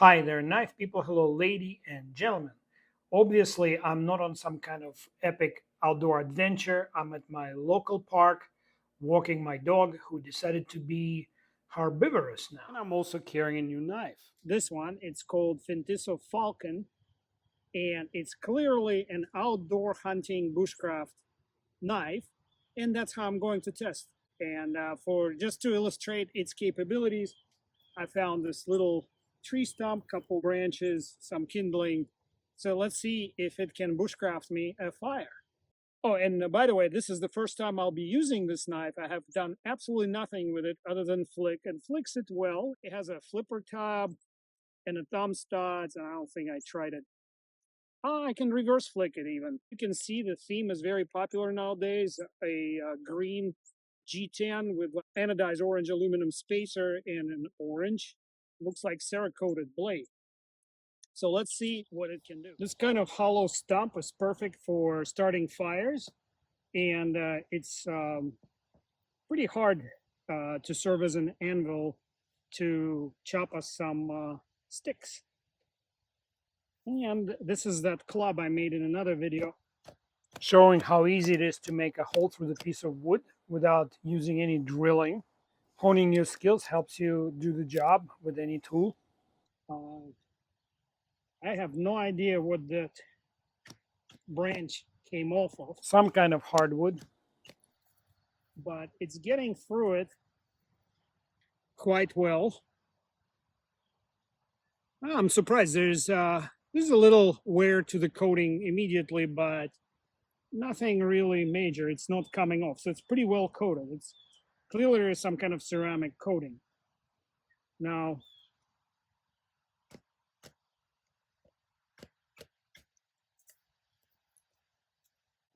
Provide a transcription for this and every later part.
Hi there, knife people. Hello, lady and gentlemen. Obviously, I'm not on some kind of epic outdoor adventure. I'm at my local park walking my dog who decided to be herbivorous now. And I'm also carrying a new knife. This one, it's called Fintiso Falcon, and it's clearly an outdoor hunting bushcraft knife, and that's how I'm going to test. And for just to illustrate its capabilities, I found this little tree stump, couple branches, some kindling. So let's see if it can bushcraft me a fire. Oh, and by the way, this is the first time I'll be using this knife. I have done absolutely nothing with it other than flick, and flicks it well. It has a flipper tab and a thumb studs, and I don't think I tried it. Oh, I can reverse flick it even. You can see the theme is very popular nowadays. A green G10 with anodized orange aluminum spacer and an orange, looks like Cerakoted blade. So let's see what it can do. This kind of hollow stump is perfect for starting fires, and it's pretty hard to serve as an anvil to chop us some sticks. And this is that club I made in another video, showing how easy it is to make a hole through the piece of wood without using any drilling. Honing your skills helps you do the job with any tool. I have no idea what that branch came off of. Some kind of hardwood, but it's getting through it quite well. I'm surprised. There's a little wear to the coating immediately, but nothing really major. It's not coming off, so it's pretty well coated. It's clearly some kind of ceramic coating. Now,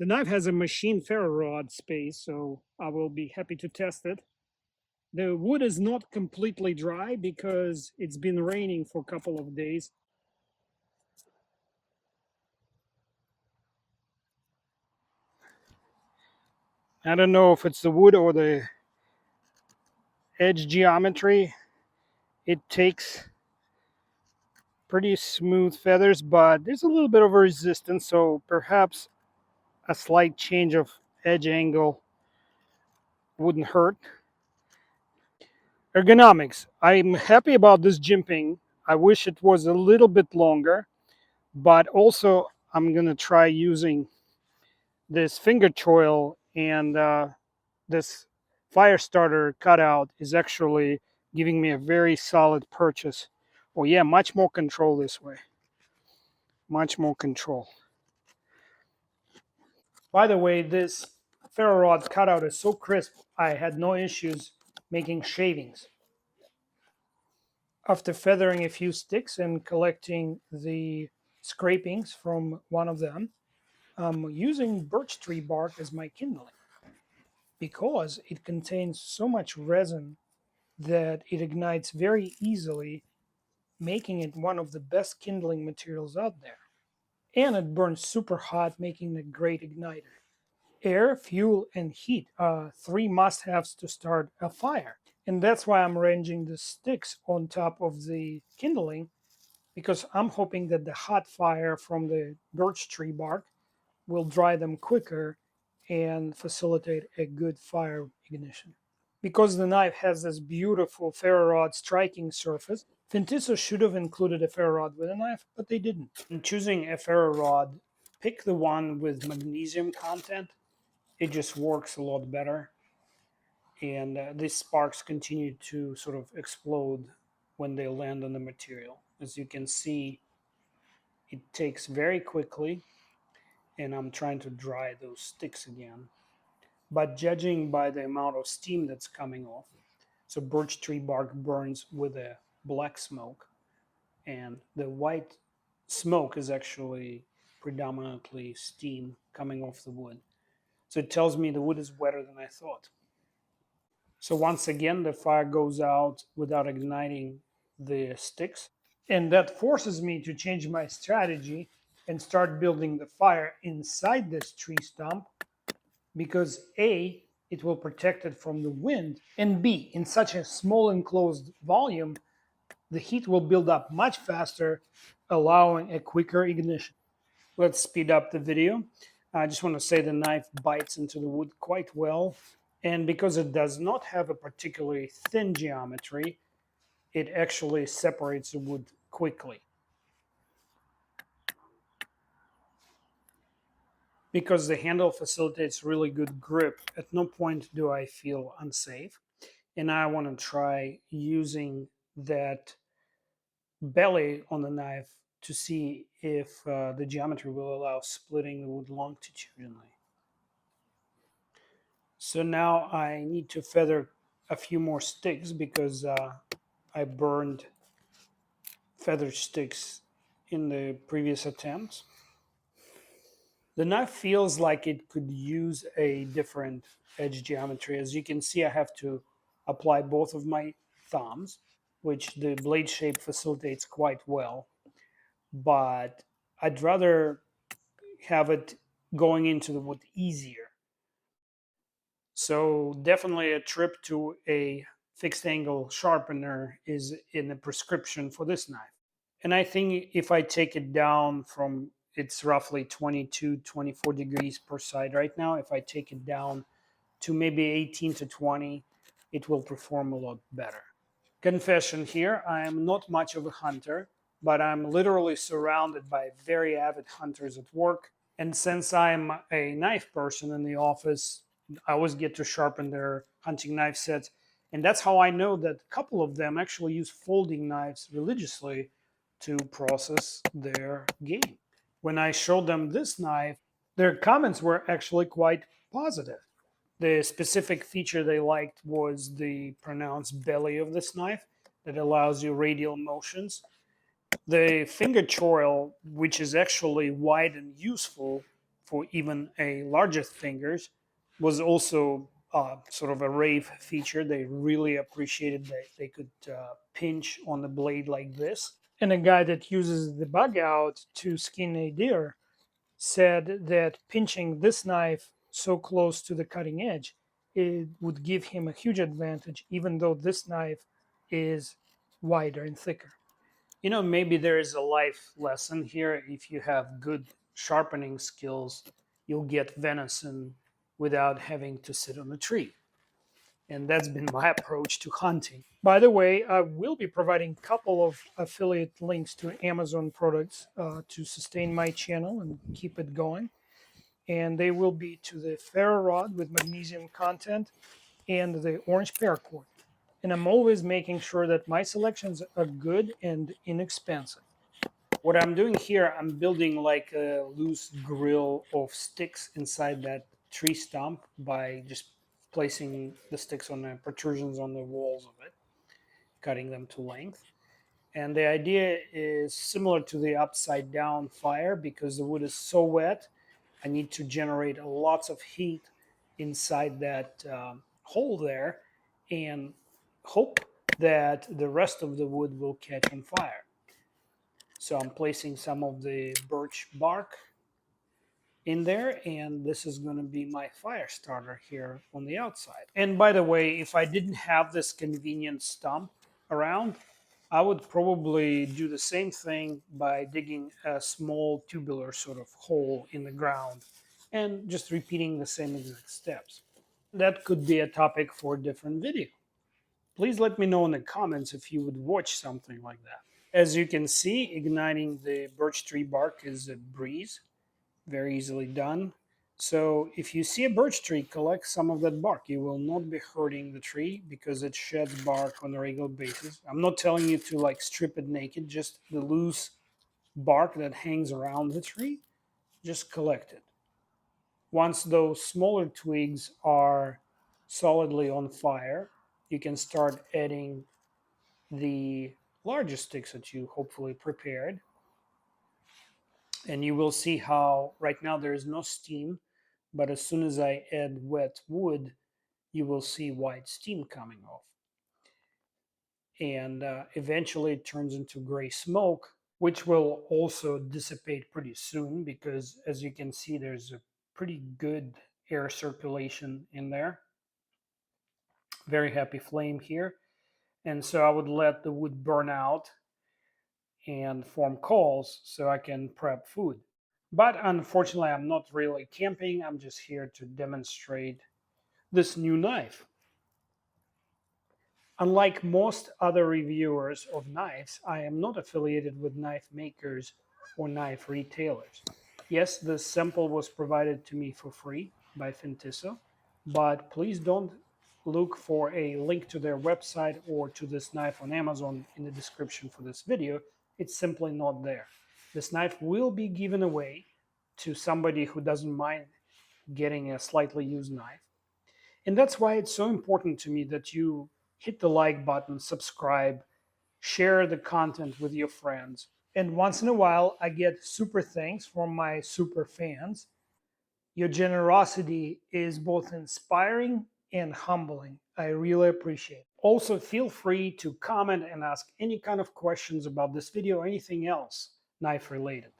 the knife has a machine ferro rod space, so I will be happy to test it. The wood is not completely dry because it's been raining for a couple of days. I don't know if it's the wood or the edge geometry. It takes pretty smooth feathers, but there's a little bit of a resistance, so perhaps a slight change of edge angle wouldn't hurt. Ergonomics. I'm happy about this jimping. I wish it was a little bit longer, but also I'm going to try using this finger choil, and this fire starter cutout is actually giving me a very solid purchase. Oh yeah, much more control this way. Much more control. By the way, this ferro rod cutout is so crisp, I had no issues making shavings. After feathering a few sticks and collecting the scrapings from one of them, I'm using birch tree bark as my kindling because it contains so much resin that it ignites very easily, making it one of the best kindling materials out there. And it burns super hot, making it a great igniter. Air, fuel, and heat are three must-haves to start a fire. And that's why I'm arranging the sticks on top of the kindling, because I'm hoping that the hot fire from the birch tree bark will dry them quicker and facilitate a good fire ignition. Because the knife has this beautiful ferro rod striking surface, Fintiso should have included a ferro rod with a knife, but they didn't. In choosing a ferro rod, pick the one with magnesium content. It just works a lot better. And these sparks continue to sort of explode when they land on the material. As you can see, it takes very quickly, and I'm trying to dry those sticks again. But judging by the amount of steam that's coming off, so birch tree bark burns with a black smoke, and the white smoke is actually predominantly steam coming off the wood. So it tells me the wood is wetter than I thought. So once again, the fire goes out without igniting the sticks. And that forces me to change my strategy and start building the fire inside this tree stump because A, it will protect it from the wind, and B, in such a small enclosed volume, the heat will build up much faster, allowing a quicker ignition. Let's speed up the video. I just want to say the knife bites into the wood quite well, and because it does not have a particularly thin geometry, it actually separates the wood quickly. Because the handle facilitates really good grip, at no point do I feel unsafe. And I want to try using that belly on the knife to see if the geometry will allow splitting the wood longitudinally. So now I need to feather a few more sticks because I burned feathered sticks in the previous attempts. The knife feels like it could use a different edge geometry. As you can see, I have to apply both of my thumbs, which the blade shape facilitates quite well. But I'd rather have it going into the wood easier. So definitely a trip to a fixed angle sharpener is in the prescription for this knife. And I think if I take it down from, it's roughly 22, 24 degrees per side right now. If I take it down to maybe 18 to 20, it will perform a lot better. Confession here, I am not much of a hunter, but I'm literally surrounded by very avid hunters at work. And since I'm a knife person in the office, I always get to sharpen their hunting knife sets. And that's how I know that a couple of them actually use folding knives religiously to process their game. When I showed them this knife, their comments were actually quite positive. The specific feature they liked was the pronounced belly of this knife that allows you radial motions. The finger choil, which is actually wide and useful for even a larger fingers, was also sort of a rave feature. They really appreciated that they could pinch on the blade like this. And a guy that uses the bug out to skin a deer said that pinching this knife so close to the cutting edge, it would give him a huge advantage, even though this knife is wider and thicker. You know, maybe there is a life lesson here. If you have good sharpening skills, you'll get venison without having to sit on a tree. And that's been my approach to hunting. By the way, I will be providing a couple of affiliate links to Amazon products to sustain my channel and keep it going. And they will be to the Ferro rod with magnesium content and the orange paracord. And I'm always making sure that my selections are good and inexpensive. What I'm doing here, I'm building like a loose grill of sticks inside that tree stump by just placing the sticks on the protrusions on the walls of it, cutting them to length. And the idea is similar to the upside down fire because the wood is so wet. I need to generate lots of heat inside that hole there and hope that the rest of the wood will catch on fire. So I'm placing some of the birch bark in there, and this is going to be my fire starter here on the outside. And by the way, if I didn't have this convenient stump around, I would probably do the same thing by digging a small tubular sort of hole in the ground and just repeating the same exact steps. That could be a topic for a different video. Please let me know in the comments if you would watch something like that. As you can see, igniting the birch tree bark is a breeze, very easily done. So if you see a birch tree, collect some of that bark. You will not be hurting the tree because it sheds bark on a regular basis. I'm not telling you to like strip it naked, just the loose bark that hangs around the tree, just collect it. Once those smaller twigs are solidly on fire, you can start adding the larger sticks that you hopefully prepared. And you will see how right now there is no steam, but as soon as I add wet wood, you will see white steam coming off. And eventually it turns into gray smoke, which will also dissipate pretty soon because as you can see, there's a pretty good air circulation in there. Very happy flame here. And so I would let the wood burn out and form coals so I can prep food. But unfortunately, I'm not really camping. I'm just here to demonstrate this new knife. Unlike most other reviewers of knives, I am not affiliated with knife makers or knife retailers. Yes, this sample was provided to me for free by Fintiso, but please don't look for a link to their website or to this knife on Amazon in the description for this video. It's simply not there. This knife will be given away to somebody who doesn't mind getting a slightly used knife. And that's why it's so important to me that you hit the like button, subscribe, share the content with your friends. And once in a while, I get super thanks from my super fans. Your generosity is both inspiring and humbling. I really appreciate it. Also, feel free to comment and ask any kind of questions about this video or anything else knife related.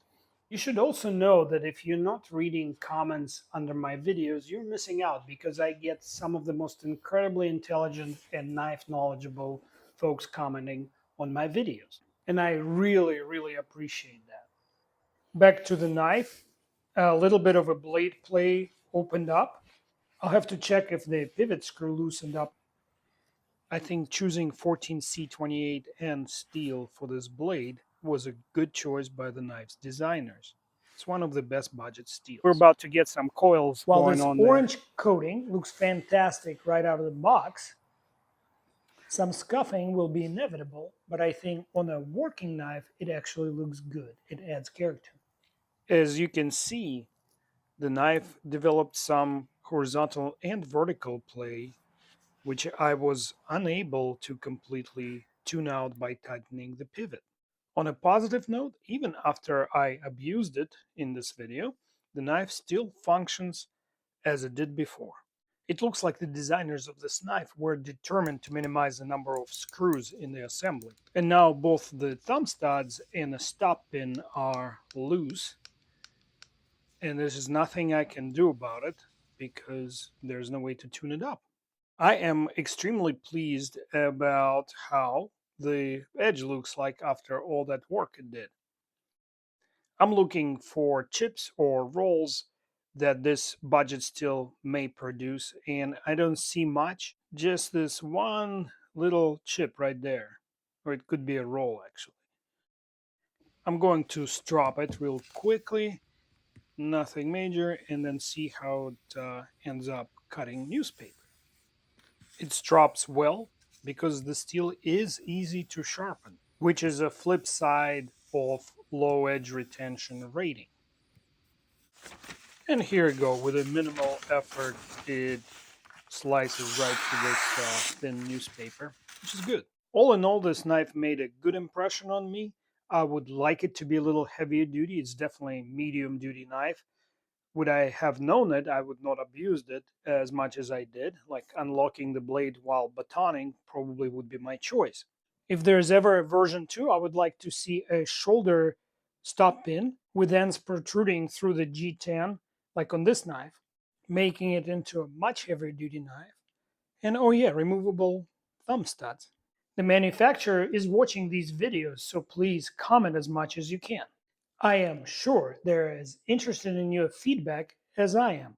You should also know that if you're not reading comments under my videos, you're missing out because I get some of the most incredibly intelligent and knife knowledgeable folks commenting on my videos. And I really, really appreciate that. Back to the knife, a little bit of a blade play opened up. I'll have to check if the pivot screw loosened up. I think choosing 14C28N steel for this blade was a good choice by the knife's designers. It's one of the best budget steels. We're about to get some coils While going this on orange coating looks fantastic right out of the box, some scuffing will be inevitable, but I think on a working knife, it actually looks good. It adds character. As you can see, the knife developed some horizontal and vertical play, which I was unable to completely tune out by tightening the pivot. On a positive note, even after I abused it in this video, the knife still functions as it did before. It looks like the designers of this knife were determined to minimize the number of screws in the assembly. And now both the thumb studs and the stop pin are loose, and there's nothing I can do about it because there's no way to tune it up. I am extremely pleased about how the edge looks like after all that work it did. I'm looking for chips or rolls that this budget steel may produce, and I don't see much, just this one little chip right there, or it could be a roll actually. I'm going to strop it real quickly, nothing major, and then see how it ends up cutting newspaper. It strops well because the steel is easy to sharpen, which is a flip side of low edge retention rating. And here we go, with a minimal effort, it slices right through this thin newspaper, which is good. All in all, this knife made a good impression on me. I would like it to be a little heavier duty. It's definitely a medium duty knife. Would I have known it, I would not abused it as much as I did. Like unlocking the blade while batoning probably would be my choice. If there's ever a version 2, I would like to see a shoulder stop pin with ends protruding through the G10, like on this knife, making it into a much heavier duty knife. And oh yeah, removable thumb studs. The manufacturer is watching these videos, so please comment as much as you can. I am sure they're as interested in your feedback as I am.